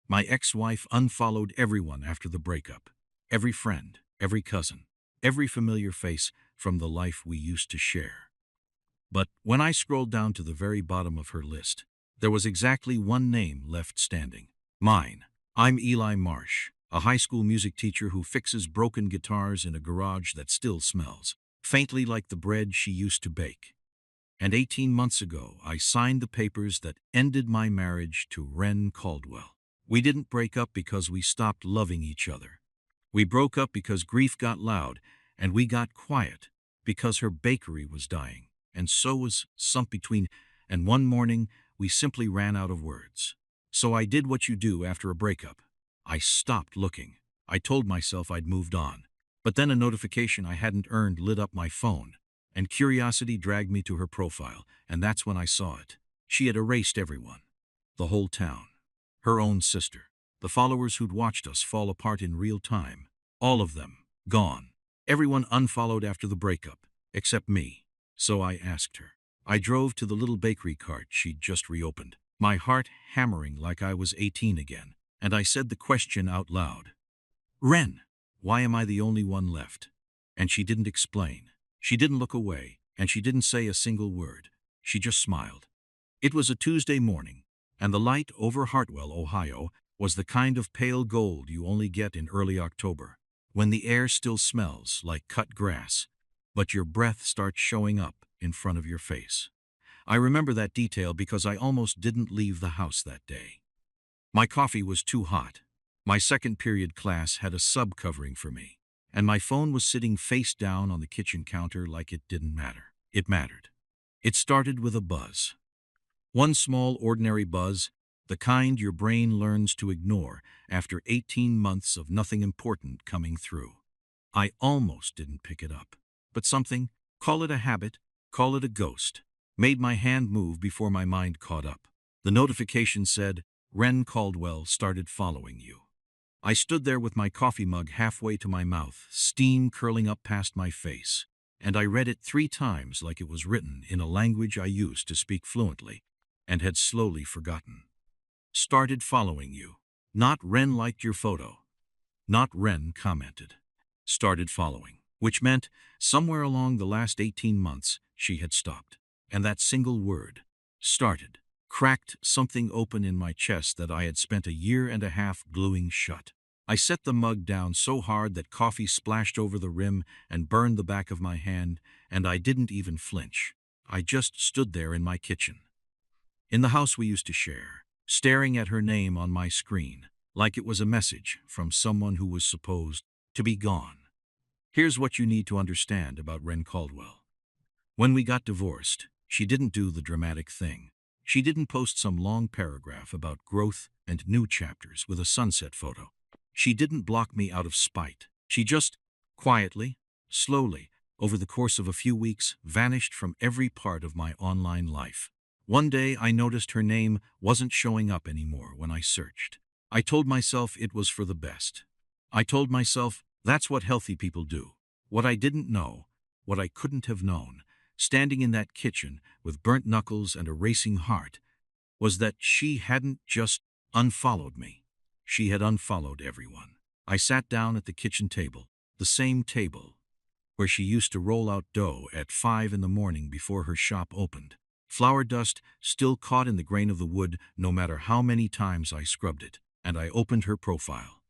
My ex-wife unfollowed everyone after the breakup. Every friend, every cousin, every familiar face from the life we used to share. But when I scrolled down to the very bottom of her list, there was exactly one name left standing. Mine. I'm Eli Marsh, a high school music teacher who fixes broken guitars in a garage that still smells, faintly like the bread she used to bake. And 18 months ago, I signed the papers that ended my marriage to Wren Caldwell. We didn't break up because we stopped loving each other. We broke up because grief got loud, and we got quiet because her bakery was dying, and so was Sunk Between, and one morning we simply ran out of words. So I did what you do after a breakup. I stopped looking. I told myself I'd moved on. But then a notification I hadn't earned lit up my phone, and curiosity dragged me to her profile, and that's when I saw it. She had erased everyone. The whole town. Her own sister. The followers who'd watched us fall apart in real time. All of them. Gone. Everyone unfollowed after the breakup, except me. So I asked her. I drove to the little bakery cart she'd just reopened, my heart hammering like I was 18 again, and I said the question out loud. Wren, why am I the only one left? And she didn't explain. She didn't look away, and she didn't say a single word. She just smiled. It was a Tuesday morning, and the light over Hartwell, Ohio, was the kind of pale gold you only get in early October, when the air still smells like cut grass, but your breath starts showing up in front of your face. I remember that detail because I almost didn't leave the house that day. My coffee was too hot. My second period class had a sub covering for me, and my phone was sitting face down on the kitchen counter like it didn't matter. It mattered. It started with a buzz. One small, ordinary buzz, the kind your brain learns to ignore after 18 months of nothing important coming through. I almost didn't pick it up, but something, call it a habit, call it a ghost, made my hand move before my mind caught up. The notification said, Wren Caldwell started following you. I stood there with my coffee mug halfway to my mouth, steam curling up past my face, and I read it 3 times like it was written in a language I used to speak fluently and had slowly forgotten. Started following you. Not Wren liked your photo. Not Wren commented. Started following, which meant somewhere along the last 18 months she had stopped. And that single word, started, cracked something open in my chest that I had spent a year and a half gluing shut. I set the mug down so hard that coffee splashed over the rim and burned the back of my hand, and I didn't even flinch. I just stood there in my kitchen, in the house we used to share, staring at her name on my screen, like it was a message from someone who was supposed to be gone. Here's what you need to understand about Wren Caldwell. When we got divorced, she didn't do the dramatic thing. She didn't post some long paragraph about growth and new chapters with a sunset photo. She didn't block me out of spite. She just, quietly, slowly, over the course of a few weeks, vanished from every part of my online life. One day I noticed her name wasn't showing up anymore when I searched. I told myself it was for the best. I told myself that's what healthy people do. What I didn't know, what I couldn't have known, standing in that kitchen with burnt knuckles and a racing heart, was that she hadn't just unfollowed me. She had unfollowed everyone. I sat down at the kitchen table, the same table where she used to roll out dough at 5 in the morning before her shop opened. Flour dust still caught in the grain of the wood no matter how many times I scrubbed it, and I opened her profile.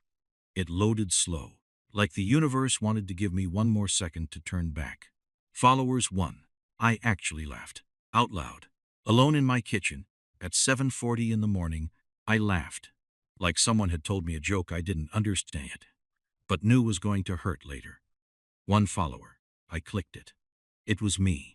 It loaded slow, like the universe wanted to give me one more second to turn back. Followers 1. I actually laughed, out loud. Alone in my kitchen, at 7:40 in the morning, I laughed, like someone had told me a joke I didn't understand, but knew was going to hurt later. 1 follower. I clicked it. It was me.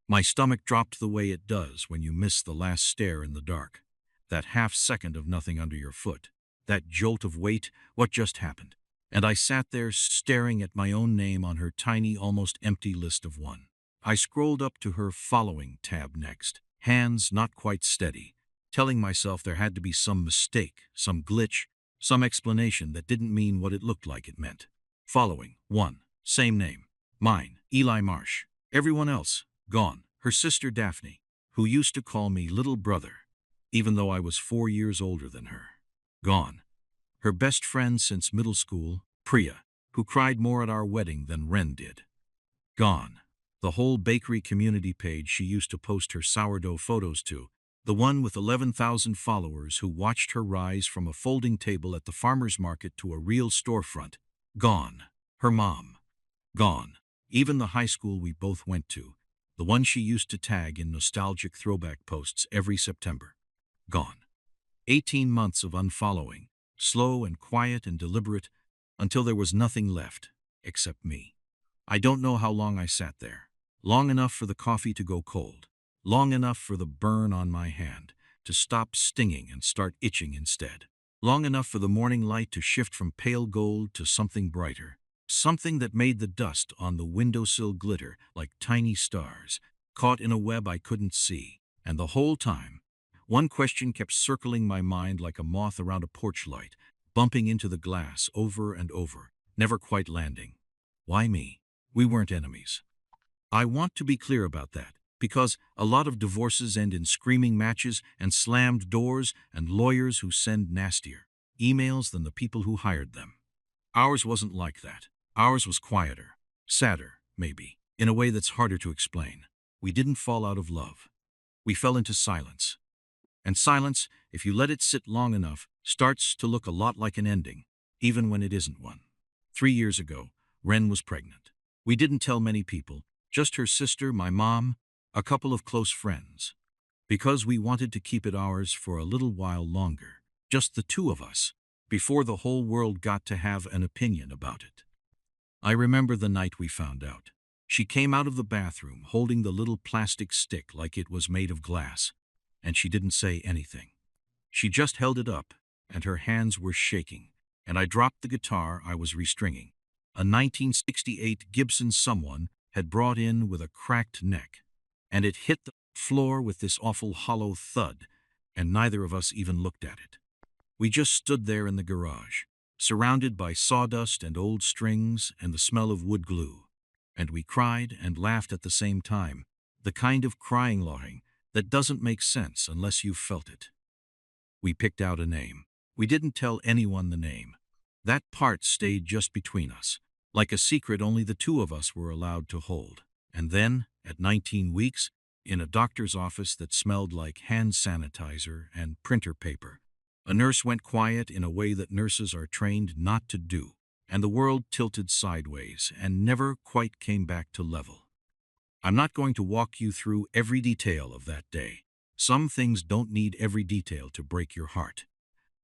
My stomach dropped the way it does when you miss the last stare in the dark. That half second of nothing under your foot. That jolt of wait, what just happened? And I sat there staring at my own name on her tiny, almost empty list of 1. I scrolled up to her following tab next, hands not quite steady, telling myself there had to be some mistake, some glitch, some explanation that didn't mean what it looked like it meant. Following 1. Same name. Mine, Eli Marsh. Everyone else, gone. Her sister Daphne, who used to call me little brother, even though I was 4 years older than her. Gone. Her best friend since middle school, Priya, who cried more at our wedding than Ren did. Gone. The whole bakery community page she used to post her sourdough photos to, the one with 11,000 followers who watched her rise from a folding table at the farmer's market to a real storefront. Gone. Her mom. Gone. Even the high school we both went to, the one she used to tag in nostalgic throwback posts every September. Gone. 18 months of unfollowing, slow and quiet and deliberate, until there was nothing left, except me. I don't know how long I sat there. Long enough for the coffee to go cold. Long enough for the burn on my hand to stop stinging and start itching instead. Long enough for the morning light to shift from pale gold to something brighter. Something that made the dust on the windowsill glitter like tiny stars, caught in a web I couldn't see. And the whole time, one question kept circling my mind like a moth around a porch light, bumping into the glass over and over, never quite landing. Why me? We weren't enemies. I want to be clear about that, because a lot of divorces end in screaming matches and slammed doors and lawyers who send nastier emails than the people who hired them. Ours wasn't like that. Ours was quieter, sadder, maybe, in a way that's harder to explain. We didn't fall out of love. We fell into silence. And silence, if you let it sit long enough, starts to look a lot like an ending, even when it isn't one. 3 years ago, Ren was pregnant. We didn't tell many people, just her sister, my mom, a couple of close friends. Because we wanted to keep it ours for a little while longer, just the two of us, before the whole world got to have an opinion about it. I remember the night we found out. She came out of the bathroom holding the little plastic stick like it was made of glass, and she didn't say anything. She just held it up, and her hands were shaking, and I dropped the guitar I was restringing. A 1968 Gibson someone had brought in with a cracked neck, and it hit the floor with this awful hollow thud, and neither of us even looked at it. We just stood there in the garage, surrounded by sawdust and old strings and the smell of wood glue, and we cried and laughed at the same time, the kind of crying laughing that doesn't make sense unless you've felt it. We picked out a name. We didn't tell anyone the name. That part stayed just between us, like a secret only the two of us were allowed to hold. And then, at 19 weeks, in a doctor's office that smelled like hand sanitizer and printer paper, a nurse went quiet in a way that nurses are trained not to do, and the world tilted sideways and never quite came back to level. I'm not going to walk you through every detail of that day. Some things don't need every detail to break your heart.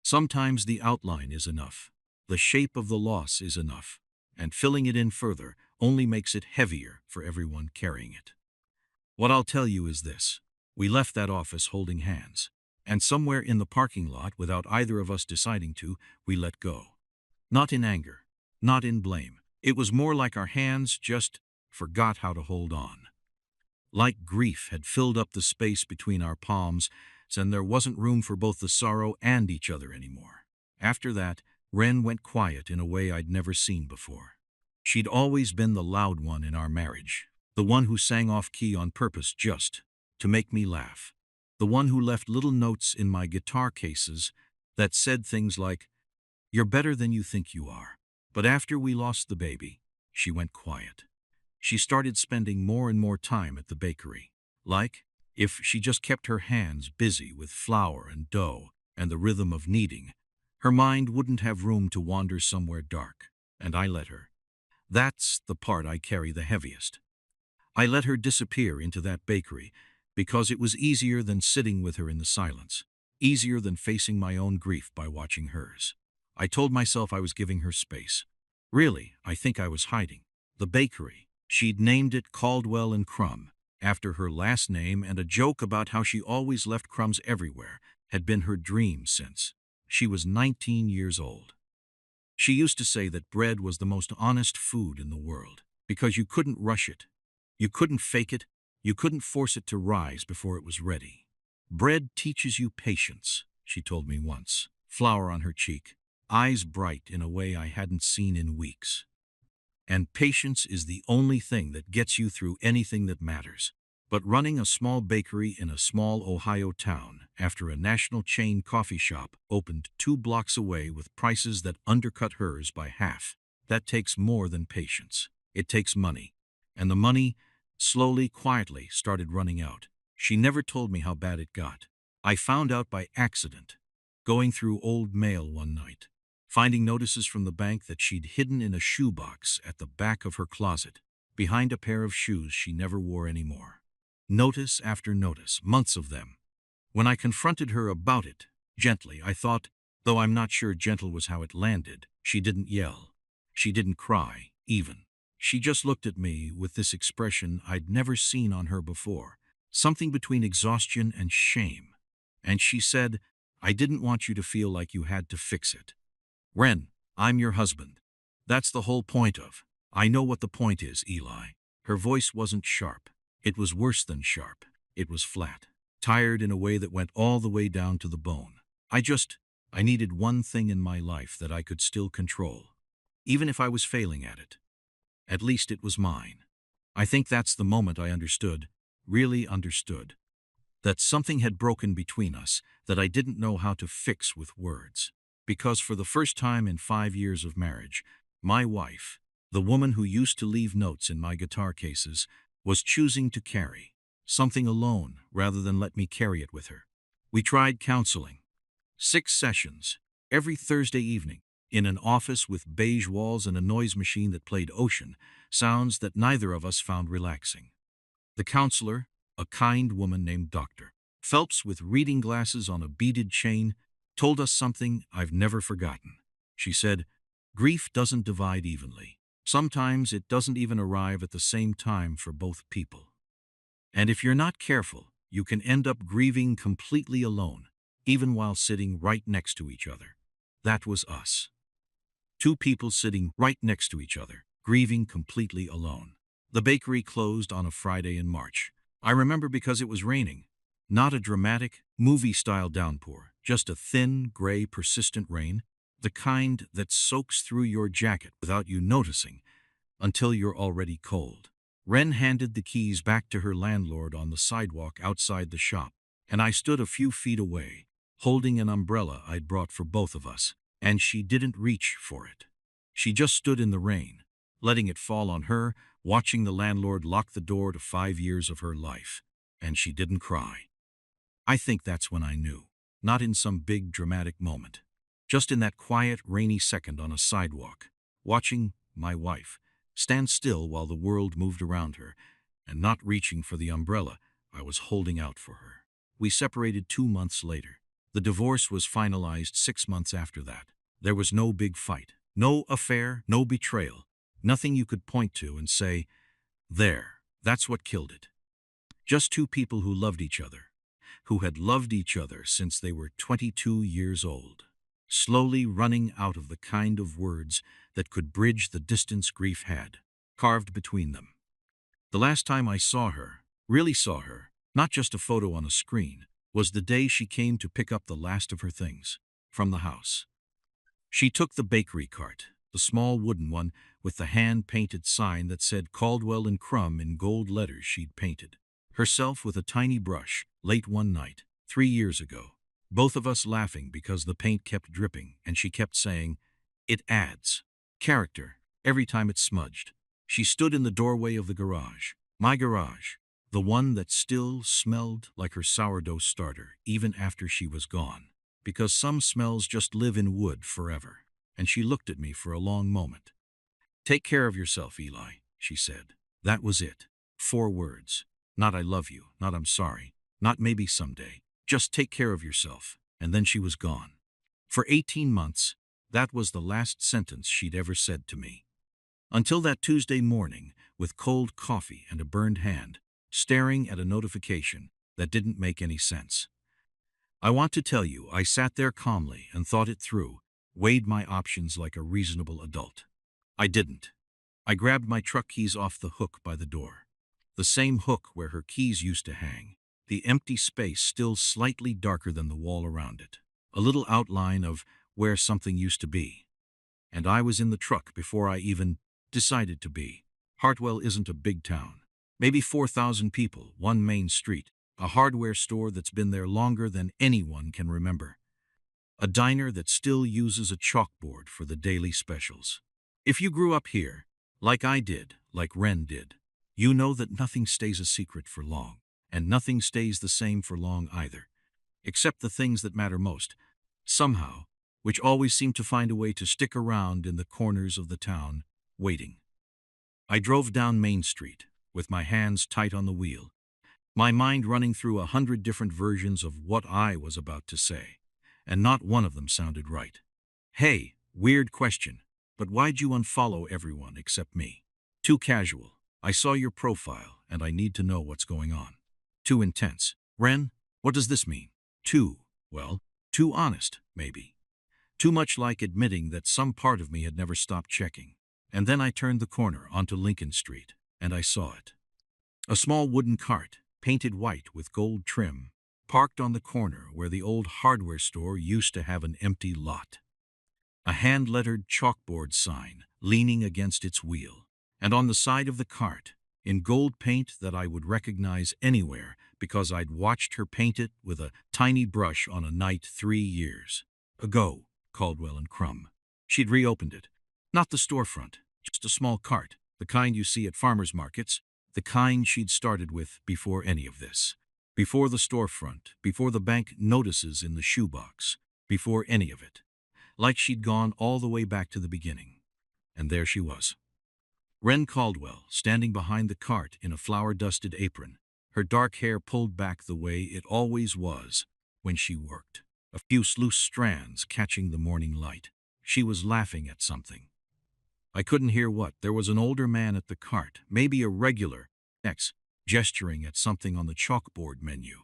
Sometimes the outline is enough. The shape of the loss is enough, and filling it in further only makes it heavier for everyone carrying it. What I'll tell you is this. We left that office holding hands, and somewhere in the parking lot, without either of us deciding to, we let go. Not in anger, not in blame. It was more like our hands just forgot how to hold on. Like grief had filled up the space between our palms, and there wasn't room for both the sorrow and each other anymore. After that, Ren went quiet in a way I'd never seen before. She'd always been the loud one in our marriage, the one who sang off-key on purpose just to make me laugh, the one who left little notes in my guitar cases that said things like, "You're better than you think you are." But after we lost the baby, she went quiet. She started spending more and more time at the bakery. Like, if she just kept her hands busy with flour and dough and the rhythm of kneading, her mind wouldn't have room to wander somewhere dark, and I let her. That's the part I carry the heaviest. I let her disappear into that bakery because it was easier than sitting with her in the silence, easier than facing my own grief by watching hers. I told myself I was giving her space. Really, I think I was hiding. The bakery. She'd named it Caldwell and Crumb, after her last name, and a joke about how she always left crumbs everywhere had been her dream since she was 19 years old. She used to say that bread was the most honest food in the world, because you couldn't rush it. You couldn't fake it. You couldn't force it to rise before it was ready. Bread teaches you patience, she told me once, flour on her cheek, eyes bright in a way I hadn't seen in weeks. And patience is the only thing that gets you through anything that matters. but running a small bakery in a small Ohio town after a national chain coffee shop opened 2 blocks away with prices that undercut hers by half, that takes more than patience. It takes money. And the money, slowly, quietly, started running out. She never told me how bad it got. I found out by accident, going through old mail one night, finding notices from the bank that she'd hidden in a shoebox at the back of her closet, behind a pair of shoes she never wore anymore. Notice after notice, months of them. When I confronted her about it, gently, I thought, though I'm not sure gentle was how it landed, she didn't yell. She didn't cry, even. She just looked at me with this expression I'd never seen on her before, something between exhaustion and shame. And she said, "I didn't want you to feel like you had to fix it. Ren, I'm your husband. That's the whole point of." I know what the point is, Eli. Her voice wasn't sharp. It was worse than sharp. It was flat, tired in a way that went all the way down to the bone. I needed one thing in my life that I could still control, even if I was failing at it. At least it was mine. I think that's the moment I understood, really understood, that something had broken between us that I didn't know how to fix with words. Because for the first time in 5 years of marriage, my wife, the woman who used to leave notes in my guitar cases, was choosing to carry something alone rather than let me carry it with her. We tried counseling. 6 sessions, every Thursday evening, in an office with beige walls and a noise machine that played ocean sounds that neither of us found relaxing. The counselor, a kind woman named Dr. Phelps with reading glasses on a beaded chain, told us something I've never forgotten. She said, "Grief doesn't divide evenly. Sometimes it doesn't even arrive at the same time for both people. And if you're not careful, you can end up grieving completely alone, even while sitting right next to each other." That was us. 2 people sitting right next to each other, grieving completely alone. The bakery closed on a Friday in March. I remember because it was raining. Not a dramatic, movie-style downpour, just a thin, gray, persistent rain, the kind that soaks through your jacket without you noticing until you're already cold. Ren handed the keys back to her landlord on the sidewalk outside the shop, and I stood a few feet away, holding an umbrella I'd brought for both of us, and she didn't reach for it. She just stood in the rain, letting it fall on her, watching the landlord lock the door to 5 years of her life, and she didn't cry. I think that's when I knew, not in some big dramatic moment, just in that quiet, rainy second on a sidewalk, watching my wife stand still while the world moved around her, and not reaching for the umbrella I was holding out for her. We separated 2 months later. The divorce was finalized 6 months after that. There was no big fight, no affair, no betrayal, nothing you could point to and say, that's what killed it. Just 2 people who loved each other, who had loved each other since they were 22 years old, slowly running out of the kind of words that could bridge the distance grief had carved between them. The last time I saw her, really saw her, not just a photo on a screen, was the day she came to pick up the last of her things from the house. She took the bakery cart, the small wooden one with the hand-painted sign that said Caldwell and Crumb in gold letters she'd painted, herself with a tiny brush, late one night, 3 years ago. Both of us laughing because the paint kept dripping and she kept saying, "It adds character every time it's smudged." She stood in the doorway of the garage, my garage, the one that still smelled like her sourdough starter even after she was gone, because some smells just live in wood forever. And she looked at me for a long moment. "Take care of yourself, Eli," she said. That was it. 4 words. Not "I love you," not "I'm sorry," not "maybe someday." Just "take care of yourself." And then she was gone. For 18 months, that was the last sentence she'd ever said to me. Until that Tuesday morning, with cold coffee and a burned hand, staring at a notification that didn't make any sense. I want to tell you, I sat there calmly and thought it through, weighed my options like a reasonable adult. I didn't. I grabbed my truck keys off the hook by the door. The same hook where her keys used to hang, the empty space still slightly darker than the wall around it, a little outline of where something used to be. And I was in the truck before I even decided to be. Hartwell isn't a big town. Maybe 4,000 people, one main street, a hardware store that's been there longer than anyone can remember, a diner that still uses a chalkboard for the daily specials. If you grew up here, like I did, like Ren did, you know that nothing stays a secret for long, and nothing stays the same for long either, except the things that matter most, somehow, which always seem to find a way to stick around in the corners of the town, waiting. I drove down Main Street, with my hands tight on the wheel, my mind running through 100 different versions of what I was about to say, and not one of them sounded right. Hey, weird question, but why'd you unfollow everyone except me? Too casual. I saw your profile, and I need to know what's going on. Too intense. Ren, what does this mean? Too honest, maybe. Too much like admitting that some part of me had never stopped checking. And then I turned the corner onto Lincoln Street, and I saw it. A small wooden cart, painted white with gold trim, parked on the corner where the old hardware store used to have an empty lot. A hand-lettered chalkboard sign leaning against its wheel, and on the side of the cart, in gold paint that I would recognize anywhere because I'd watched her paint it with a tiny brush on a night 3 years ago, Caldwell and Crumb. She'd reopened it. Not the storefront, just a small cart, the kind you see at farmers markets, the kind she'd started with before any of this. Before the storefront, before the bank notices in the shoebox, before any of it. Like she'd gone all the way back to the beginning. And there she was. Ren Caldwell, standing behind the cart in a flour-dusted apron, her dark hair pulled back the way it always was when she worked, a few loose strands catching the morning light. She was laughing at something. I couldn't hear what. There was an older man at the cart, maybe a regular, gesturing at something on the chalkboard menu.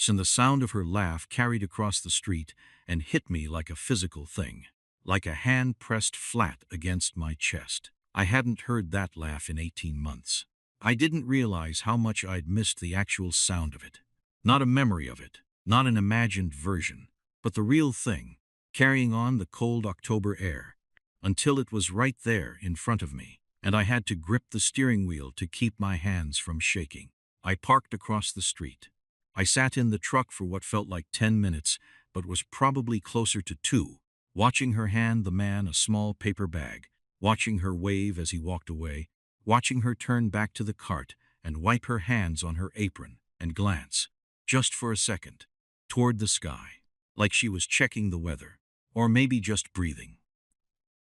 And the sound of her laugh carried across the street and hit me like a physical thing, like a hand pressed flat against my chest. I hadn't heard that laugh in 18 months. I didn't realize how much I'd missed the actual sound of it. Not a memory of it, not an imagined version, but the real thing, carrying on the cold October air, until it was right there in front of me, and I had to grip the steering wheel to keep my hands from shaking. I parked across the street. I sat in the truck for what felt like 10 minutes, but was probably closer to 2, watching her hand the man a small paper bag, watching her wave as he walked away, watching her turn back to the cart and wipe her hands on her apron and glance, just for a second, toward the sky, like she was checking the weather, or maybe just breathing.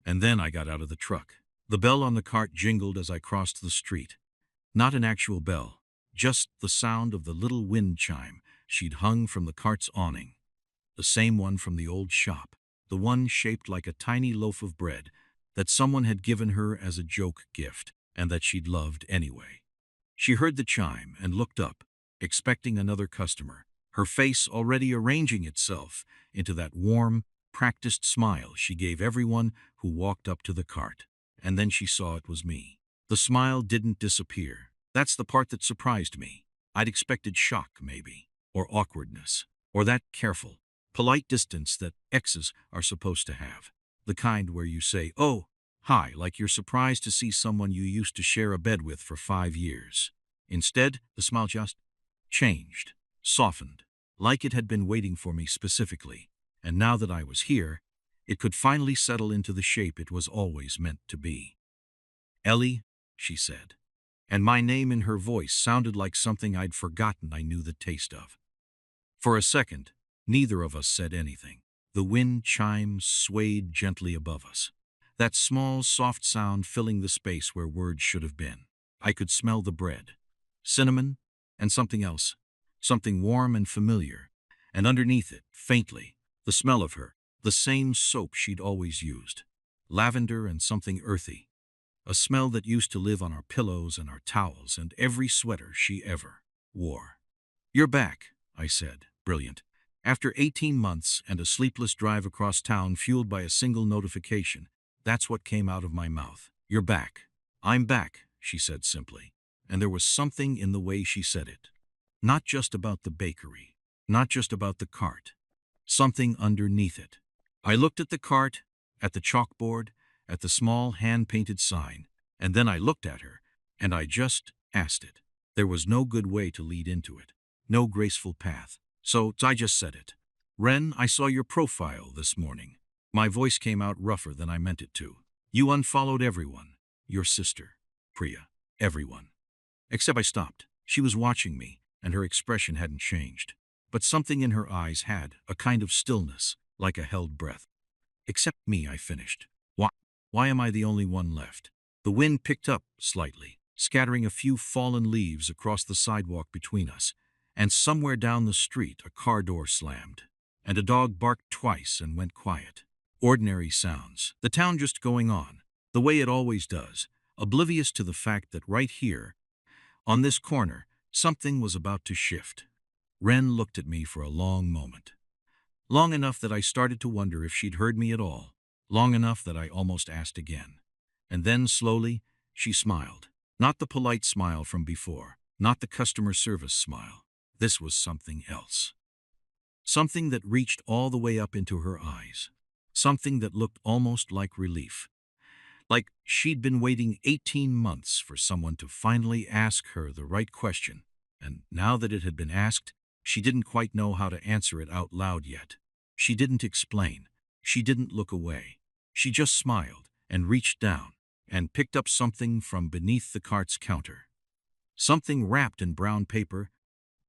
And then I got out of the truck. The bell on the cart jingled as I crossed the street. Not an actual bell, just the sound of the little wind chime she'd hung from the cart's awning. The same one from the old shop, the one shaped like a tiny loaf of bread that someone had given her as a joke gift and that she'd loved anyway. She heard the chime and looked up, expecting another customer, her face already arranging itself into that warm, practiced smile she gave everyone who walked up to the cart. And then she saw it was me. The smile didn't disappear. That's the part that surprised me. I'd expected shock, maybe, or awkwardness, or that careful, polite distance that exes are supposed to have. The kind where you say, "Oh, hi," like you're surprised to see someone you used to share a bed with for 5 years. Instead, the smile just changed, softened, like it had been waiting for me specifically. And now that I was here, it could finally settle into the shape it was always meant to be. "Ellie," she said, and my name in her voice sounded like something I'd forgotten I knew the taste of. For a second, neither of us said anything. The wind chimes swayed gently above us, that small, soft sound filling the space where words should have been. I could smell the bread, cinnamon, and something else, something warm and familiar, and underneath it, faintly, the smell of her, the same soap she'd always used, lavender and something earthy, a smell that used to live on our pillows and our towels and every sweater she ever wore. "You're back," I said, brilliant. After 18 months and a sleepless drive across town fueled by a single notification, that's what came out of my mouth. "You're back." "I'm back," she said simply, and there was something in the way she said it. Not just about the bakery, not just about the cart, something underneath it. I looked at the cart, at the chalkboard, at the small hand-painted sign, and then I looked at her, and I just asked it. There was no good way to lead into it, no graceful path. So I just said it. Ren, I saw your profile this morning. My voice came out rougher than I meant it to. You unfollowed everyone. Your sister, Priya, everyone. Except I stopped. She was watching me, and her expression hadn't changed. But something in her eyes had, a kind of stillness, like a held breath. Except me, I finished. Why? Why am I the only one left? The wind picked up slightly, scattering a few fallen leaves across the sidewalk between us, and somewhere down the street a car door slammed, and a dog barked twice and went quiet. Ordinary sounds, the town just going on, the way it always does, oblivious to the fact that right here, on this corner, something was about to shift. Ren looked at me for a long moment. Long enough that I started to wonder if she'd heard me at all. Long enough that I almost asked again. And then, slowly, she smiled. Not the polite smile from before. Not the customer service smile. This was something else. Something that reached all the way up into her eyes. Something that looked almost like relief. Like she'd been waiting 18 months for someone to finally ask her the right question. And now that it had been asked, she didn't quite know how to answer it out loud yet. She didn't explain. She didn't look away. She just smiled and reached down and picked up something from beneath the cart's counter. Something wrapped in brown paper,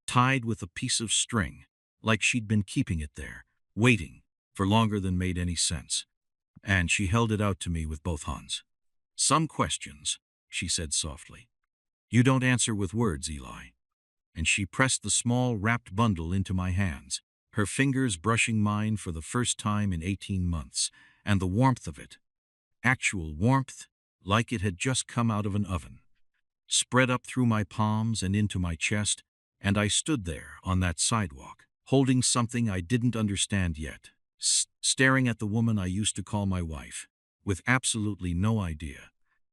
tied with a piece of string, like she'd been keeping it there, waiting for longer than made any sense. And she held it out to me with both hands. Some questions, she said softly. You don't answer with words, Eli. And she pressed the small wrapped bundle into my hands, her fingers brushing mine for the first time in 18 months, and the warmth of it, actual warmth, like it had just come out of an oven, spread up through my palms and into my chest, and I stood there on that sidewalk, holding something I didn't understand yet, staring at the woman I used to call my wife, with absolutely no idea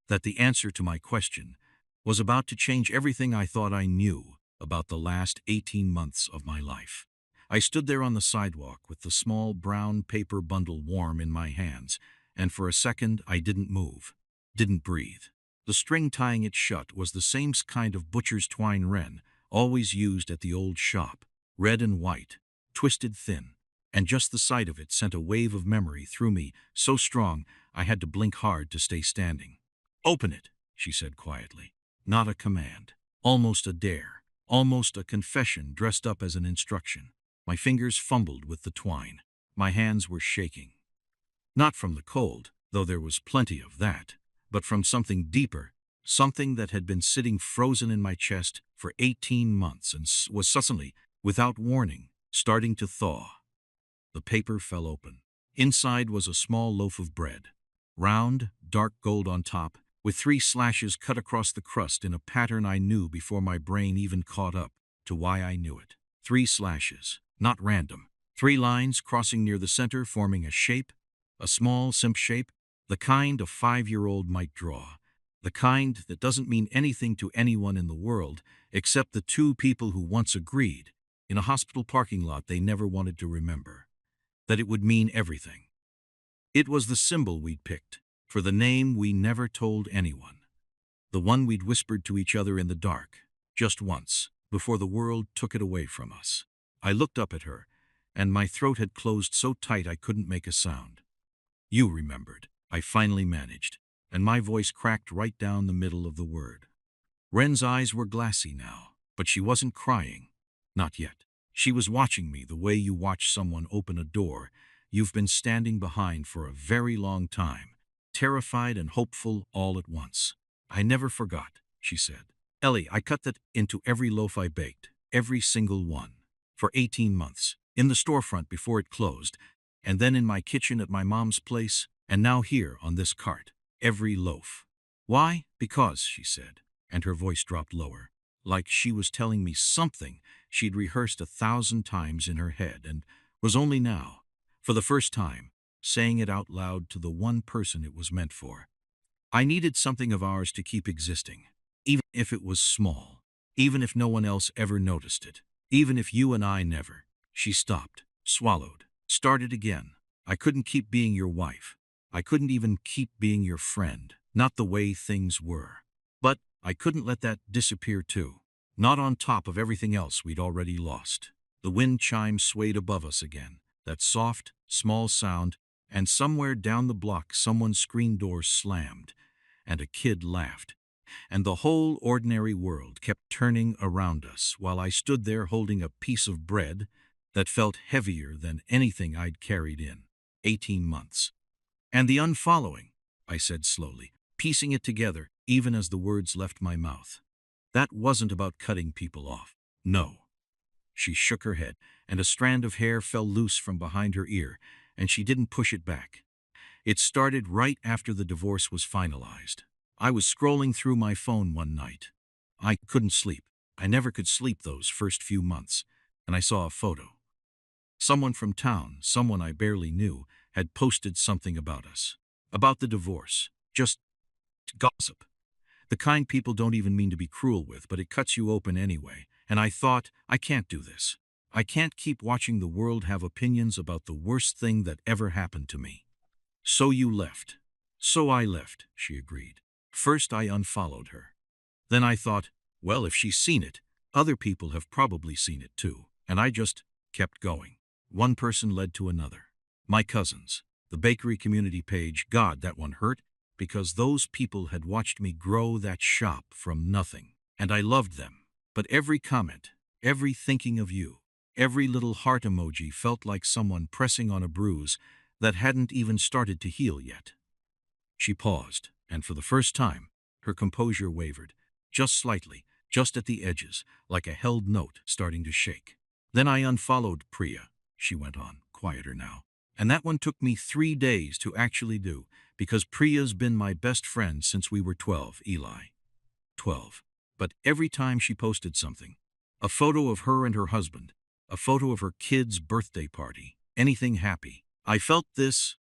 that the answer to my question was about to change everything I thought I knew about the last 18 months of my life. I stood there on the sidewalk with the small brown paper bundle warm in my hands, and for a second I didn't move, didn't breathe. The string tying it shut was the same kind of butcher's twine Ren always used at the old shop, red and white, twisted thin, and just the sight of it sent a wave of memory through me, so strong I had to blink hard to stay standing. Open it, she said quietly. Not a command, almost a dare, almost a confession dressed up as an instruction. My fingers fumbled with the twine. My hands were shaking. Not from the cold, though there was plenty of that, but from something deeper, something that had been sitting frozen in my chest for 18 months and was suddenly, without warning, starting to thaw. The paper fell open. Inside was a small loaf of bread, round, dark gold on top, with 3 slashes cut across the crust in a pattern I knew before my brain even caught up to why I knew it. 3 slashes, not random. 3 lines crossing near the center, forming a shape, a small, simple shape, the kind a 5-year-old might draw, the kind that doesn't mean anything to anyone in the world except the 2 people who once agreed, in a hospital parking lot they never wanted to remember, that it would mean everything. It was the symbol we'd picked, for the name we never told anyone. The one we'd whispered to each other in the dark, just once, before the world took it away from us. I looked up at her, and my throat had closed so tight I couldn't make a sound. You remembered, I finally managed, and my voice cracked right down the middle of the word. Ren's eyes were glassy now, but she wasn't crying. Not yet. She was watching me the way you watch someone open a door you've been standing behind for a very long time, terrified and hopeful all at once. I never forgot, she said. Ellie, I cut that into every loaf I baked, every single one, for 18 months, in the storefront before it closed, and then in my kitchen at my mom's place, and now here on this cart, every loaf. Why? Because, she said, and her voice dropped lower, like she was telling me something she'd rehearsed 1,000 times in her head and was only now, for the first time, saying it out loud to the one person it was meant for. I needed something of ours to keep existing, even if it was small, even if no one else ever noticed it, even if you and I never. She stopped, swallowed, started again. I couldn't keep being your wife. I couldn't even keep being your friend, not the way things were. But I couldn't let that disappear too. not on top of everything else we'd already lost. The wind chime swayed above us again, that soft, small sound, and somewhere down the block someone's screen door slammed, and a kid laughed, and the whole ordinary world kept turning around us while I stood there holding a piece of bread that felt heavier than anything I'd carried in 18 months. And the unfollowing, I said slowly, piecing it together even as the words left my mouth. That wasn't about cutting people off. No. She shook her head, and a strand of hair fell loose from behind her ear, and she didn't push it back. It started right after the divorce was finalized. I was scrolling through my phone one night. I couldn't sleep. I never could sleep those first few months, and I saw a photo. Someone from town, someone I barely knew, had posted something about us. About the divorce. Just gossip. The kind people don't even mean to be cruel with, but it cuts you open anyway. And I thought, I can't do this. I can't keep watching the world have opinions about the worst thing that ever happened to me. So you left. So I left, she agreed. First I unfollowed her. Then I thought, well, if she's seen it, other people have probably seen it too. And I just kept going. One person led to another. My cousins, the bakery community page, God, that one hurt, because those people had watched me grow that shop from nothing. And I loved them. But every comment, every thinking of you, every little heart emoji felt like someone pressing on a bruise that hadn't even started to heal yet. She paused, and for the first time, her composure wavered, just slightly, just at the edges, like a held note starting to shake. Then I unfollowed Priya, she went on, quieter now. And that one took me 3 days to actually do, because Priya's been my best friend since we were 12, Eli. 12. But every time she posted something, a photo of her and her husband, a photo of her kid's birthday party, anything happy, I felt this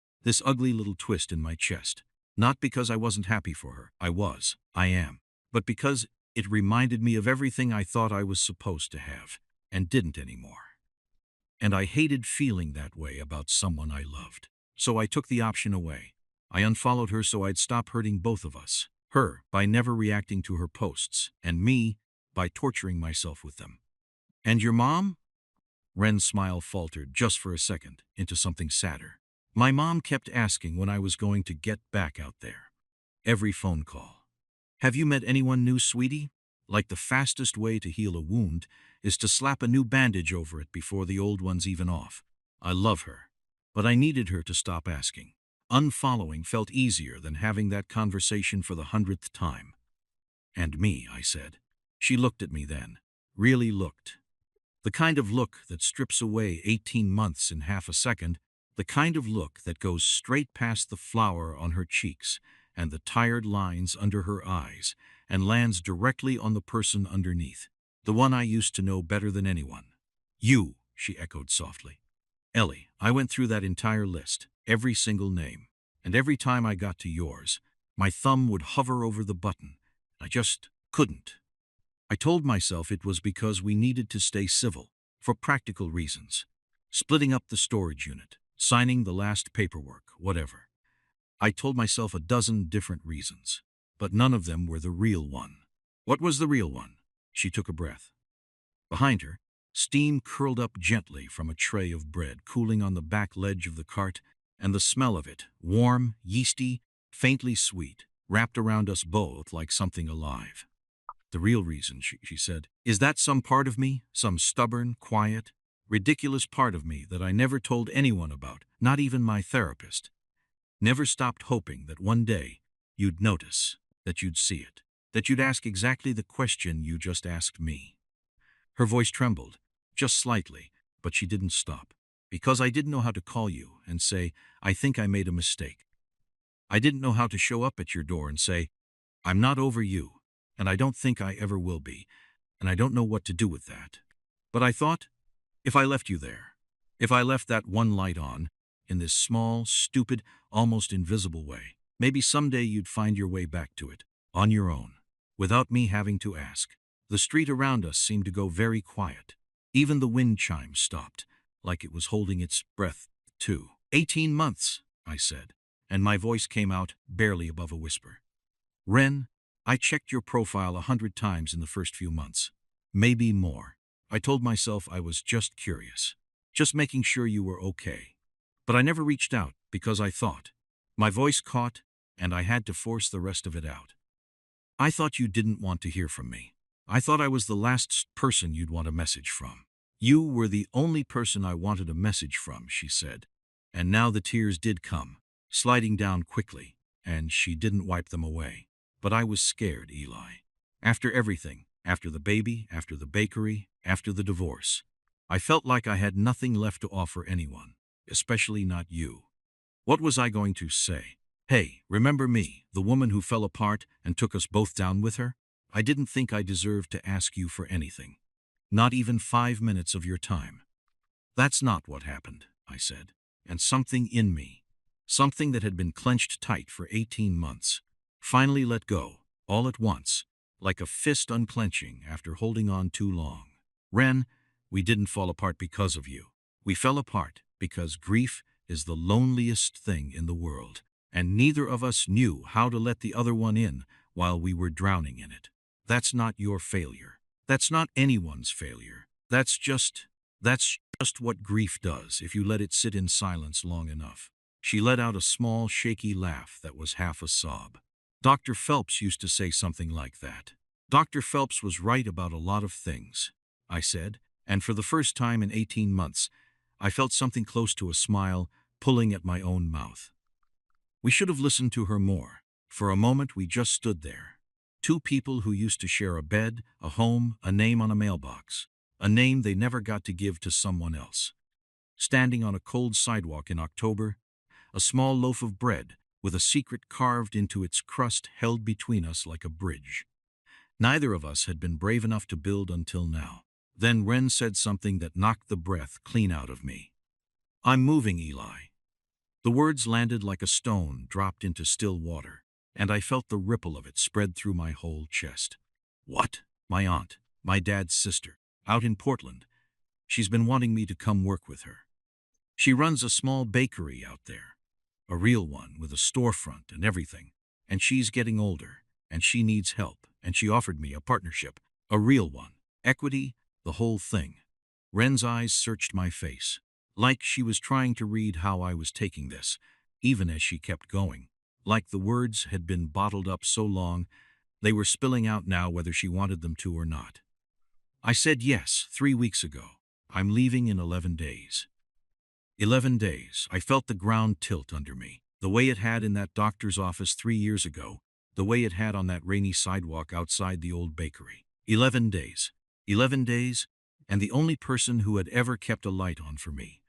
ugly little twist in my chest. Not because I wasn't happy for her, I am, but because it reminded me of everything I thought I was supposed to have, and didn't anymore. And I hated feeling that way about someone I loved. So I took the option away. I unfollowed her so I'd stop hurting both of us. Her, by never reacting to her posts, and me, by torturing myself with them. And your mom? Ren's smile faltered just for a second into something sadder. My mom kept asking when I was going to get back out there. Every phone call. Have you met anyone new, sweetie? Like the fastest way to heal a wound is to slap a new bandage over it before the old one's even off. I love her, but I needed her to stop asking. Unfollowing felt easier than having that conversation for the 100th time. And me, I said. She looked at me then. Really looked. The kind of look that strips away 18 months in half a second, the kind of look that goes straight past the flower on her cheeks and the tired lines under her eyes and lands directly on the person underneath, the one I used to know better than anyone. You, she echoed softly. Ellie, I went through that entire list, every single name, and every time I got to yours, my thumb would hover over the button. I just couldn't. I told myself it was because we needed to stay civil, for practical reasons. Splitting up the storage unit, signing the last paperwork, whatever. I told myself a dozen different reasons, but none of them were the real one. What was the real one? She took a breath. Behind her, steam curled up gently from a tray of bread cooling on the back ledge of the cart, and the smell of it, warm, yeasty, faintly sweet, wrapped around us both like something alive. The real reason, she said, is that some part of me, some stubborn, quiet, ridiculous part of me that I never told anyone about, not even my therapist, never stopped hoping that one day you'd notice, that you'd see it, that you'd ask exactly the question you just asked me. Her voice trembled, just slightly, but she didn't stop, because I didn't know how to call you and say, I think I made a mistake. I didn't know how to show up at your door and say, I'm not over you, and I don't think I ever will be, and I don't know what to do with that. But I thought, if I left you there, if I left that one light on, in this small, stupid, almost invisible way, maybe someday you'd find your way back to it, on your own, without me having to ask. The street around us seemed to go very quiet. Even the wind chime stopped, like it was holding its breath, too. 18 months, I said, and my voice came out barely above a whisper. Ren, I checked your profile 100 times in the first few months. maybe more. I told myself I was just curious, just making sure you were okay. But I never reached out because I thought. My voice caught, and I had to force the rest of it out. I thought you didn't want to hear from me. I thought I was the last person you'd want a message from. You were the only person I wanted a message from, she said. And now the tears did come, sliding down quickly, and she didn't wipe them away. But I was scared, Eli. After everything, after the baby, after the bakery, after the divorce, I felt like I had nothing left to offer anyone, especially not you. What was I going to say? Hey, remember me, the woman who fell apart and took us both down with her? I didn't think I deserved to ask you for anything. Not even 5 minutes of your time. That's not what happened, I said. And something in me, something that had been clenched tight for 18 months, finally let go, all at once, like a fist unclenching after holding on too long. Ren, we didn't fall apart because of you. We fell apart because grief is the loneliest thing in the world, and neither of us knew how to let the other one in while we were drowning in it. That's not your failure. That's not anyone's failure. That's just what grief does if you let it sit in silence long enough. She let out a small, shaky laugh that was half a sob. Dr. Phelps used to say something like that. Dr. Phelps was right about a lot of things, I said, and for the first time in 18 months, I felt something close to a smile pulling at my own mouth. We should have listened to her more. For a moment, we just stood there. Two people who used to share a bed, a home, a name on a mailbox, a name they never got to give to someone else. Standing on a cold sidewalk in October, a small loaf of bread with a secret carved into its crust held between us like a bridge. Neither of us had been brave enough to build until now. Then Ren said something that knocked the breath clean out of me. I'm moving, Eli. The words landed like a stone dropped into still water, and I felt the ripple of it spread through my whole chest. What? My aunt, my dad's sister, out in Portland. She's been wanting me to come work with her. She runs a small bakery out there, a real one with a storefront and everything, and she's getting older, and she needs help, and she offered me a partnership, a real one, equity, the whole thing. Ren's eyes searched my face, like she was trying to read how I was taking this, even as she kept going. Like the words had been bottled up so long, they were spilling out now whether she wanted them to or not. I said yes 3 weeks ago. I'm leaving in 11 days. 11 days. I felt the ground tilt under me, the way it had in that doctor's office 3 years ago, the way it had on that rainy sidewalk outside the old bakery. 11 days. 11 days, and the only person who had ever kept a light on for me.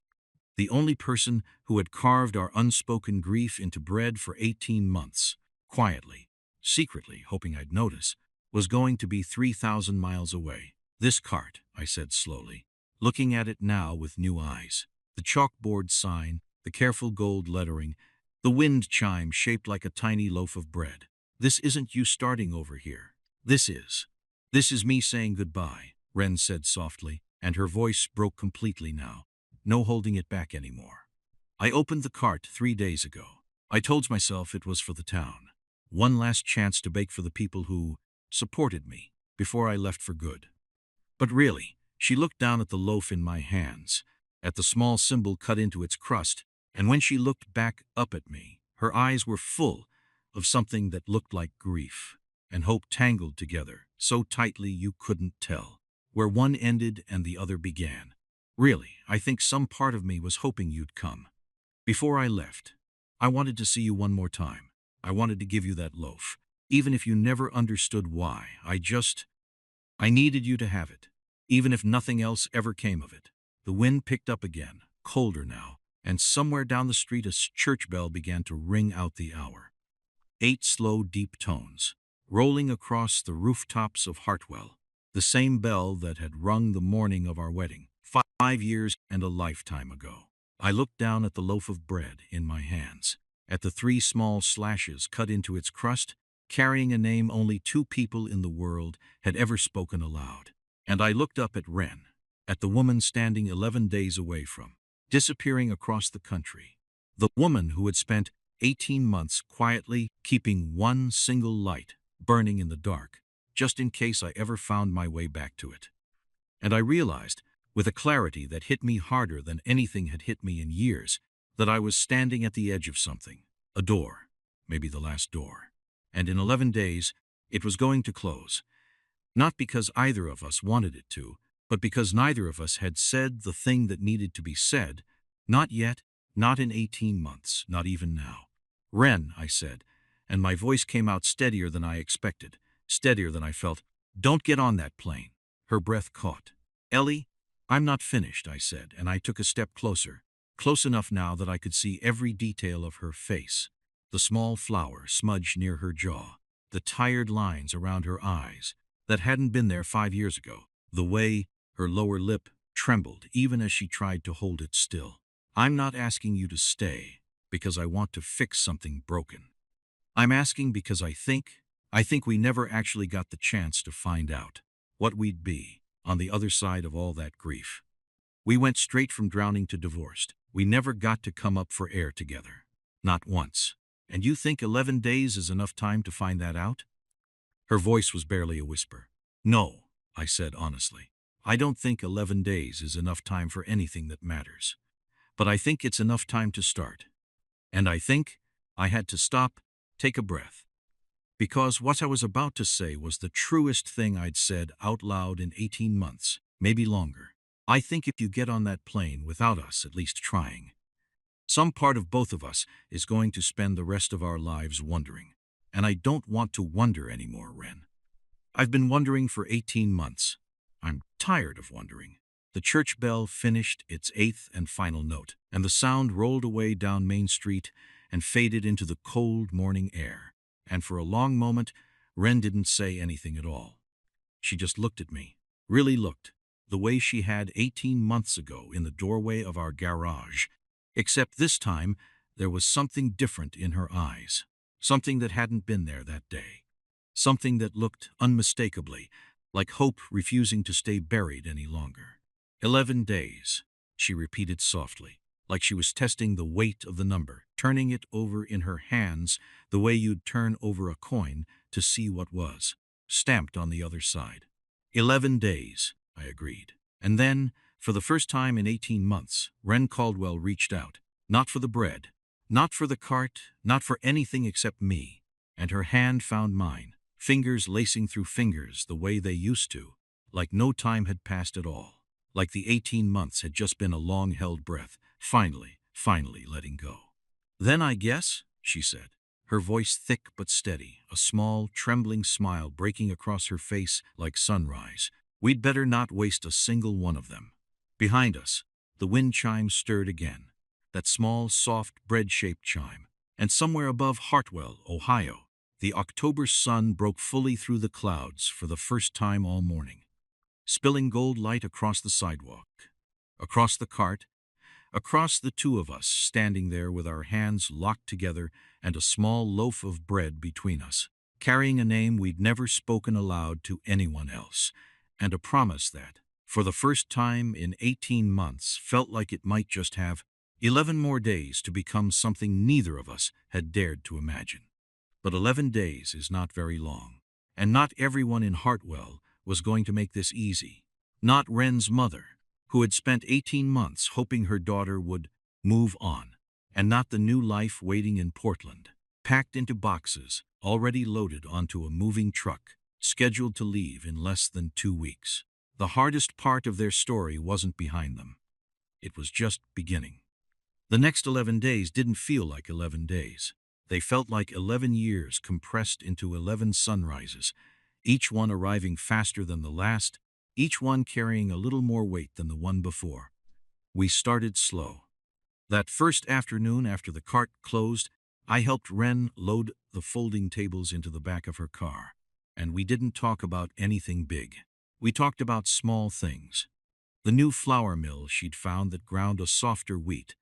The only person who had carved our unspoken grief into bread for 18 months, quietly, secretly, hoping I'd notice, was going to be 3,000 miles away. This cart, I said slowly, looking at it now with new eyes. The chalkboard sign, the careful gold lettering, the wind chime shaped like a tiny loaf of bread. This isn't you starting over here. This is. This is me saying goodbye, Ren said softly, and her voice broke completely now. No holding it back anymore. I opened the cart 3 days ago. I told myself it was for the town. One last chance to bake for the people who supported me before I left for good. But really, she looked down at the loaf in my hands, at the small symbol cut into its crust, and when she looked back up at me, her eyes were full of something that looked like grief and hope tangled together, so tightly you couldn't tell where one ended and the other began. Really, I think some part of me was hoping you'd come. Before I left, I wanted to see you one more time. I wanted to give you that loaf, even if you never understood why. I needed you to have it, even if nothing else ever came of it. The wind picked up again, colder now, and somewhere down the street a church bell began to ring out the hour. 8 slow, deep tones, rolling across the rooftops of Hartwell, the same bell that had rung the morning of our wedding, 5 years and a lifetime ago. I looked down at the loaf of bread in my hands, at the 3 small slashes cut into its crust, carrying a name only 2 people in the world had ever spoken aloud. And I looked up at Ren, at the woman standing 11 days away from, disappearing across the country. The woman who had spent 18 months quietly keeping one single light burning in the dark, just in case I ever found my way back to it. And I realized, with a clarity that hit me harder than anything had hit me in years, that I was standing at the edge of something. A door, maybe the last door. And in 11 days, it was going to close. Not because either of us wanted it to, but because neither of us had said the thing that needed to be said. Not yet, not in 18 months, not even now. "Ren," I said, and my voice came out steadier than I expected, steadier than I felt. "Don't get on that plane." Her breath caught. "Ellie, I'm not finished," I said, and I took a step closer, close enough now that I could see every detail of her face. The small flower smudged near her jaw, the tired lines around her eyes that hadn't been there 5 years ago, the way her lower lip trembled even as she tried to hold it still. "I'm not asking you to stay because I want to fix something broken. I'm asking because I think we never actually got the chance to find out what we'd be on the other side of all that grief. We went straight from drowning to divorced. We never got to come up for air together. Not once. And you think 11 days is enough time to find that out?" Her voice was barely a whisper. "No," I said honestly. "I don't think 11 days is enough time for anything that matters. But I think it's enough time to start." And I think I had to stop, take a breath. Because what I was about to say was the truest thing I'd said out loud in 18 months, maybe longer. "I think if you get on that plane without us at least trying, some part of both of us is going to spend the rest of our lives wondering. And I don't want to wonder anymore, Ren. I've been wondering for 18 months. I'm tired of wondering." The church bell finished its 8th and final note, and the sound rolled away down Main Street and faded into the cold morning air. And for a long moment, Ren didn't say anything at all. She just looked at me, really looked, the way she had 18 months ago in the doorway of our garage. Except this time, there was something different in her eyes, something that hadn't been there that day. Something that looked unmistakably like hope refusing to stay buried any longer. 11 days, she repeated softly, like she was testing the weight of the number, turning it over in her hands the way you'd turn over a coin to see what was stamped on the other side. 11 days, I agreed. And then, for the first time in 18 months, Ren Caldwell reached out, not for the bread, not for the cart, not for anything except me, and her hand found mine, fingers lacing through fingers the way they used to, like no time had passed at all. Like the 18 months had just been a long-held breath, finally letting go. "Then I guess," she said, her voice thick but steady, a small, trembling smile breaking across her face like sunrise, "we'd better not waste a single one of them." Behind us, the wind chime stirred again, that small, soft, bread-shaped chime, and somewhere above Hartwell, Ohio, the October sun broke fully through the clouds for the first time all morning, spilling gold light across the sidewalk, across the cart, across the two of us standing there with our hands locked together and a small loaf of bread between us, carrying a name we'd never spoken aloud to anyone else, and a promise that, for the first time in 18 months, felt like it might just have 11 more days to become something neither of us had dared to imagine. But 11 days is not very long, and not everyone in Hartwell was going to make this easy. Not Ren's mother, who had spent 18 months hoping her daughter would move on, and not the new life waiting in Portland, packed into boxes, already loaded onto a moving truck, scheduled to leave in less than 2 weeks. The hardest part of their story wasn't behind them. It was just beginning. The next 11 days didn't feel like 11 days. They felt like 11 years compressed into 11 sunrises, each one arriving faster than the last, each one carrying a little more weight than the one before. We started slow. That first afternoon after the cart closed, I helped Ren load the folding tables into the back of her car, and we didn't talk about anything big. We talked about small things. The new flour mill she'd found that ground a softer wheat,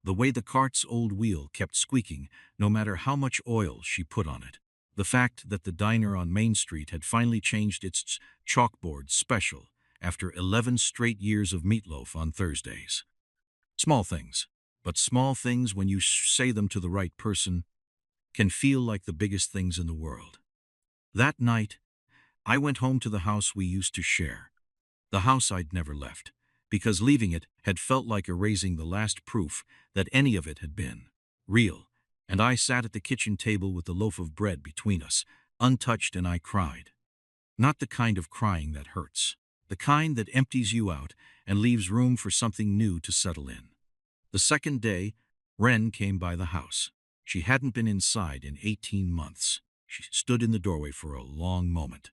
the way the cart's old wheel kept squeaking no matter how much oil she put on it, the fact that the diner on Main Street had finally changed its chalkboard special after 11 straight years of meatloaf on Thursdays. Small things, but small things, when you say them to the right person, can feel like the biggest things in the world. That night, I went home to the house we used to share. The house I'd never left, because leaving it had felt like erasing the last proof that any of it had been real. And I sat at the kitchen table with the loaf of bread between us, untouched, and I cried. Not the kind of crying that hurts. The kind that empties you out and leaves room for something new to settle in. The second day, Wren came by the house. She hadn't been inside in 18 months. She stood in the doorway for a long moment.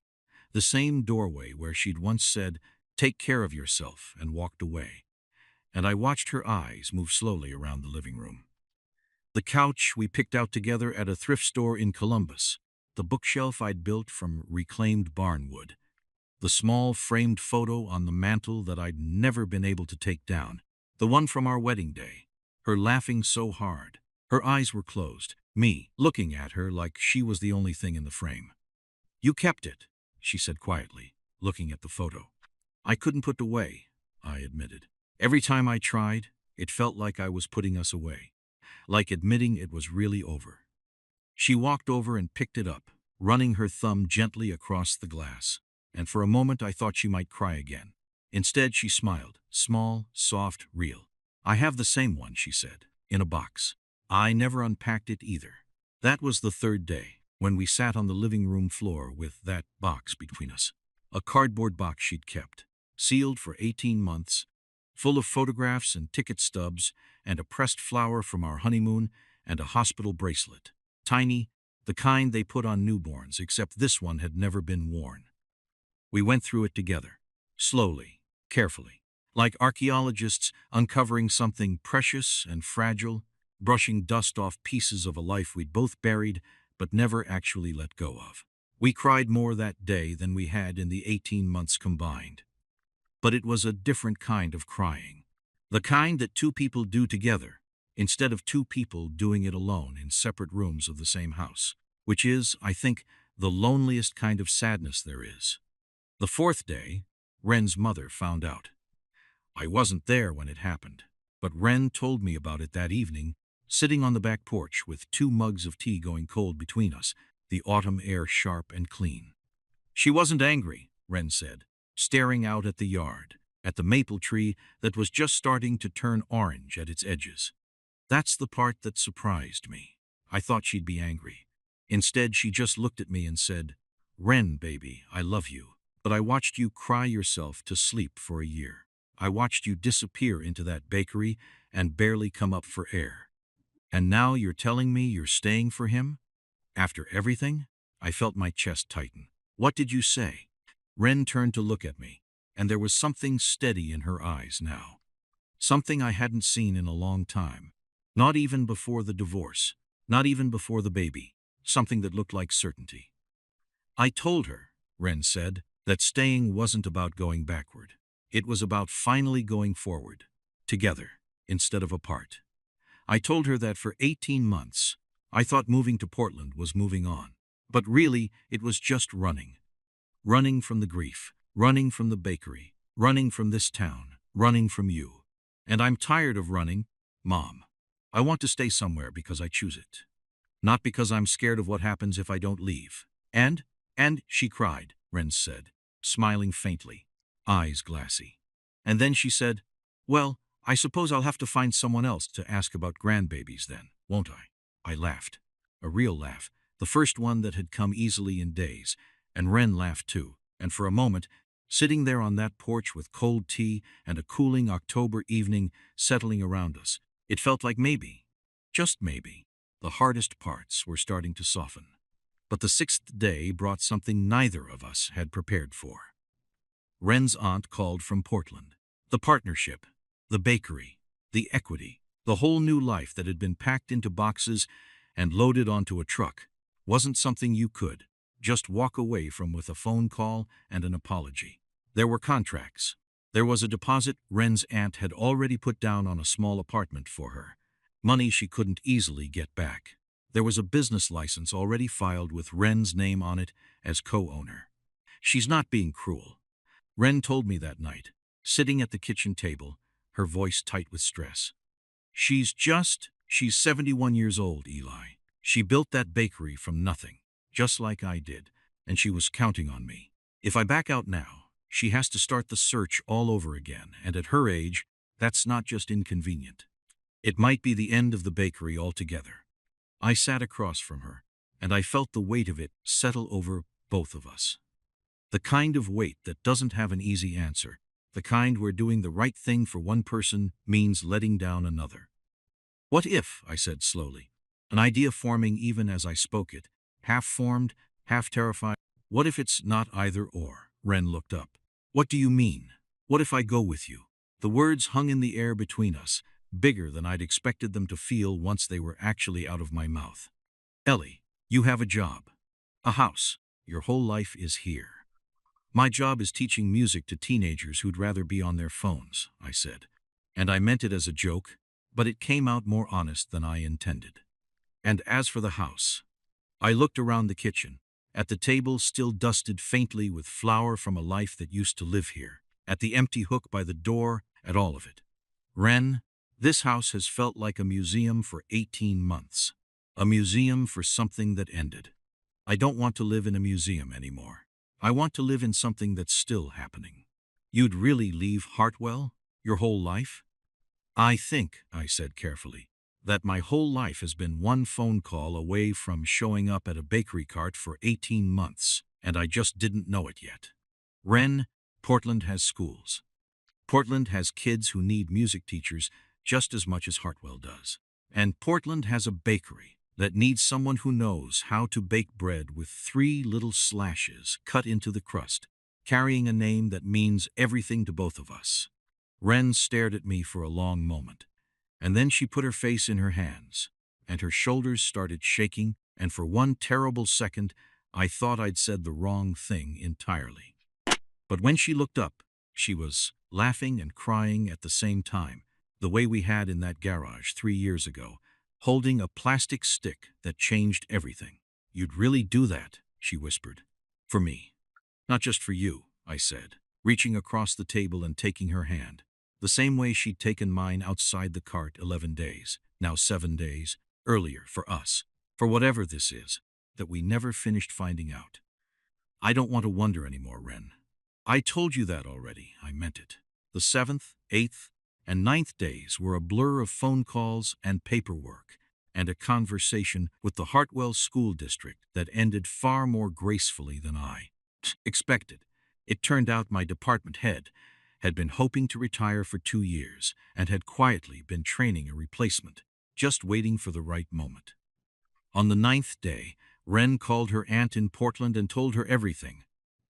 The same doorway where she'd once said, "Take care of yourself," and walked away. And I watched her eyes move slowly around the living room. The couch we picked out together at a thrift store in Columbus. The bookshelf I'd built from reclaimed barnwood. The small framed photo on the mantel that I'd never been able to take down. The one from our wedding day. Her laughing so hard. Her eyes were closed. Me, looking at her like she was the only thing in the frame. "You kept it," she said quietly, looking at the photo. "I couldn't put it away," I admitted. Every time I tried, it felt like I was putting us away. Like admitting it was really over. She walked over and picked it up, running her thumb gently across the glass. And for a moment I thought she might cry again. Instead she smiled, small, soft, real. "I have the same one," she said, "in a box. I never unpacked it either." That was the third day, when we sat on the living room floor with that box between us. A cardboard box she'd kept, sealed for 18 months, full of photographs and ticket stubs and a pressed flower from our honeymoon and a hospital bracelet. Tiny, the kind they put on newborns, except this one had never been worn. We went through it together, slowly, carefully, like archaeologists uncovering something precious and fragile, brushing dust off pieces of a life we'd both buried but never actually let go of. We cried more that day than we had in the 18 months combined. But it was a different kind of crying. The kind that two people do together, instead of two people doing it alone in separate rooms of the same house, which is, I think, the loneliest kind of sadness there is. The fourth day, Wren's mother found out. I wasn't there when it happened, but Wren told me about it that evening, sitting on the back porch with 2 mugs of tea going cold between us, the autumn air sharp and clean. She wasn't angry, Wren said, staring out at the yard, at the maple tree that was just starting to turn orange at its edges. That's the part that surprised me. I thought she'd be angry. Instead, she just looked at me and said, "Wren, baby, I love you. But I watched you cry yourself to sleep for a year. I watched you disappear into that bakery and barely come up for air. And now you're telling me you're staying for him? After everything?" I felt my chest tighten. "What did you say?" Wren turned to look at me, and there was something steady in her eyes now. Something I hadn't seen in a long time. Not even before the divorce. Not even before the baby. Something that looked like certainty. "I told her," Wren said, "that staying wasn't about going backward. It was about finally going forward. Together, instead of apart. I told her that for 18 months, I thought moving to Portland was moving on. But really, it was just running. Running from the grief. Running from the bakery. Running from this town. Running from you. And I'm tired of running, Mom. I want to stay somewhere because I choose it. Not because I'm scared of what happens if I don't leave." And she cried, Wren said, smiling faintly, eyes glassy. And then she said, "Well, I suppose I'll have to find someone else to ask about grandbabies then, won't I?" I laughed. A real laugh, the first one that had come easily in days, and Wren laughed too, and for a moment, sitting there on that porch with cold tea and a cooling October evening settling around us, it felt like maybe, just maybe, the hardest parts were starting to soften. But the 6th day brought something neither of us had prepared for. Wren's aunt called from Portland. The partnership, the bakery, the equity, the whole new life that had been packed into boxes and loaded onto a truck, wasn't something you could just walk away from with a phone call and an apology. There were contracts. There was a deposit Wren's aunt had already put down on a small apartment for her, money she couldn't easily get back. There was a business license already filed with Wren's name on it as co-owner. "She's not being cruel," Wren told me that night, sitting at the kitchen table, her voice tight with stress. She's 71 years old, Eli. She built that bakery from nothing, just like I did, and she was counting on me. If I back out now, she has to start the search all over again, and at her age, that's not just inconvenient. It might be the end of the bakery altogether. I sat across from her, and I felt the weight of it settle over both of us. The kind of weight that doesn't have an easy answer, the kind where doing the right thing for one person means letting down another. What if, I said slowly, an idea forming even as I spoke it, half formed, half terrified. What if it's not either or? Ren looked up. What do you mean? What if I go with you? The words hung in the air between us, bigger than I'd expected them to feel once they were actually out of my mouth. Ellie, you have a job. A house. Your whole life is here. My job is teaching music to teenagers who'd rather be on their phones, I said. And I meant it as a joke, but it came out more honest than I intended. And as for the house, I looked around the kitchen, at the table still dusted faintly with flour from a life that used to live here, at the empty hook by the door, at all of it. Ren, this house has felt like a museum for 18 months. A museum for something that ended. I don't want to live in a museum anymore. I want to live in something that's still happening. You'd really leave Hartwell? Your whole life? I think, I said carefully, that my whole life has been one phone call away from showing up at a bakery cart for 18 months, and I just didn't know it yet. Ren, Portland has schools. Portland has kids who need music teachers just as much as Hartwell does. And Portland has a bakery that needs someone who knows how to bake bread with 3 little slashes cut into the crust, carrying a name that means everything to both of us. Ren stared at me for a long moment, and then she put her face in her hands, and her shoulders started shaking, and for one terrible second, I thought I'd said the wrong thing entirely. But when she looked up, she was laughing and crying at the same time, the way we had in that garage 3 years ago, holding a plastic stick that changed everything. You'd really do that, she whispered. For me. Not just for you, I said, reaching across the table and taking her hand, the same way she'd taken mine outside the cart 11 days, now 7 days, earlier for us, for whatever this is, that we never finished finding out. I don't want to wonder anymore, Ren. I told you that already, I meant it. The 7th, 8th, and 9th days were a blur of phone calls and paperwork, and a conversation with the Hartwell School District that ended far more gracefully than I expected. It turned out my department head had been hoping to retire for 2 years and had quietly been training a replacement, just waiting for the right moment. On the 9th day, Ren called her aunt in Portland and told her everything.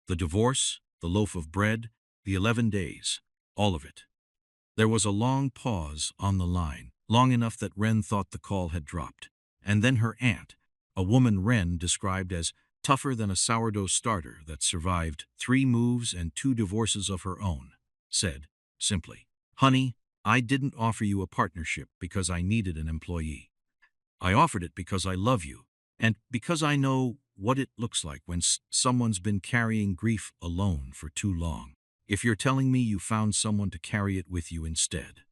The divorce, the loaf of bread, the 11 days, all of it. There was a long pause on the line, long enough that Ren thought the call had dropped. And then her aunt, a woman Ren described as tougher than a sourdough starter that survived 3 moves and 2 divorces of her own, said, simply, "Honey, I didn't offer you a partnership because I needed an employee. I offered it because I love you, and because I know what it looks like when someone's been carrying grief alone for too long. If you're telling me you found someone to carry it with you instead,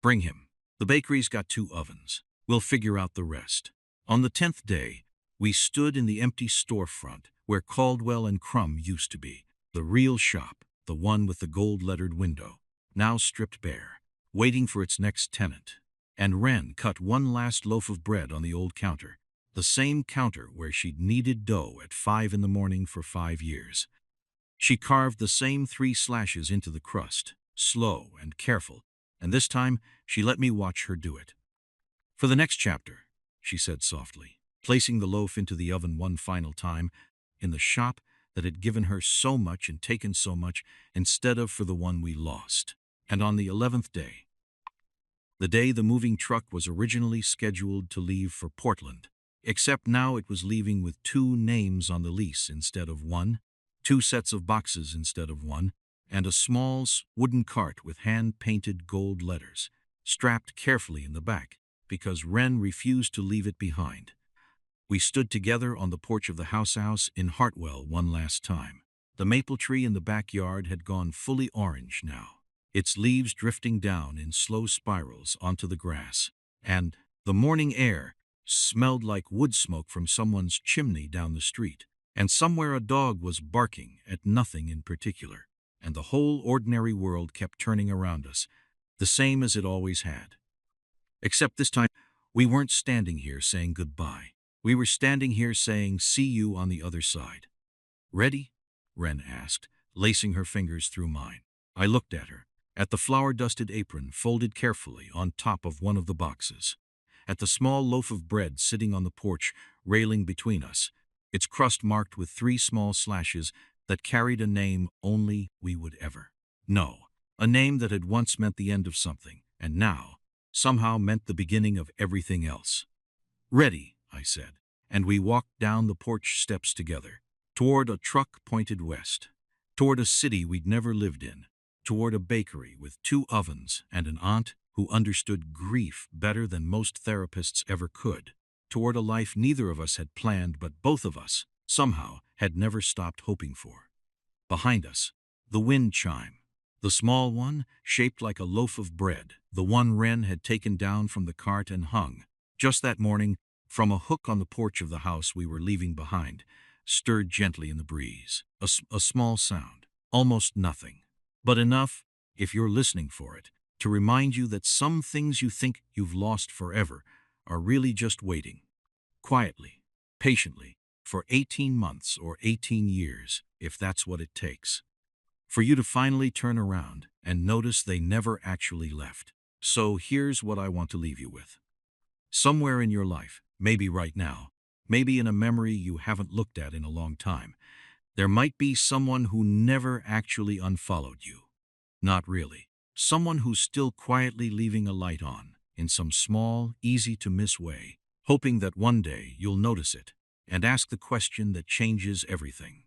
bring him. The bakery's got 2 ovens. We'll figure out the rest." On the 10th day, we stood in the empty storefront where Caldwell and Crumb used to be, the real shop, the one with the gold-lettered window, now stripped bare, waiting for its next tenant. And Ren cut one last loaf of bread on the old counter, the same counter where she'd kneaded dough at 5 in the morning for 5 years. She carved the same 3 slashes into the crust, slow and careful, and this time she let me watch her do it. "For the next chapter," she said softly, placing the loaf into the oven one final time, in the shop that had given her so much and taken so much instead of for the one we lost. And on the 11th day, the day the moving truck was originally scheduled to leave for Portland, except now it was leaving with 2 names on the lease instead of 1, 2 sets of boxes instead of 1, and a small wooden cart with hand-painted gold letters, strapped carefully in the back, because Ren refused to leave it behind. We stood together on the porch of the house in Hartwell one last time. The maple tree in the backyard had gone fully orange now, its leaves drifting down in slow spirals onto the grass, and the morning air smelled like wood smoke from someone's chimney down the street, and somewhere a dog was barking at nothing in particular. and the whole ordinary world kept turning around us, the same as it always had. Except this time, we weren't standing here saying goodbye. We were standing here saying, see you on the other side. Ready? Wren asked, lacing her fingers through mine. I looked at her, at the flour-dusted apron folded carefully on top of one of the boxes, at the small loaf of bread sitting on the porch, railing between us, its crust marked with 3 small slashes that carried a name only we would ever know. A name that had once meant the end of something, and now, somehow meant the beginning of everything else. Ready, I said, and we walked down the porch steps together, toward a truck pointed west, toward a city we'd never lived in, toward a bakery with 2 ovens and an aunt who understood grief better than most therapists ever could, toward a life neither of us had planned but both of us, somehow, had never stopped hoping for. Behind us, the wind chime, the small one, shaped like a loaf of bread, the one Wren had taken down from the cart and hung, just that morning, from a hook on the porch of the house we were leaving behind, stirred gently in the breeze. A small sound, almost nothing, but enough, if you're listening for it, to remind you that some things you think you've lost forever are really just waiting, quietly, patiently, for 18 months or 18 years, if that's what it takes, for you to finally turn around and notice they never actually left. So here's what I want to leave you with. Somewhere in your life, maybe right now, maybe in a memory you haven't looked at in a long time, there might be someone who never actually unfollowed you. Not really. Someone who's still quietly leaving a light on, in some small, easy-to-miss way, hoping that one day you'll notice it and ask the question that changes everything.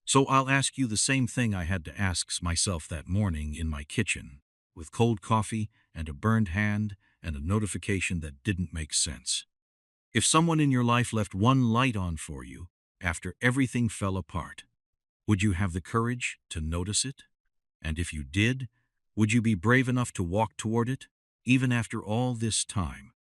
So I'll ask you the same thing I had to ask myself that morning in my kitchen, with cold coffee and a burned hand and a notification that didn't make sense. If someone in your life left one light on for you after everything fell apart, would you have the courage to notice it? And if you did, would you be brave enough to walk toward it, even after all this time?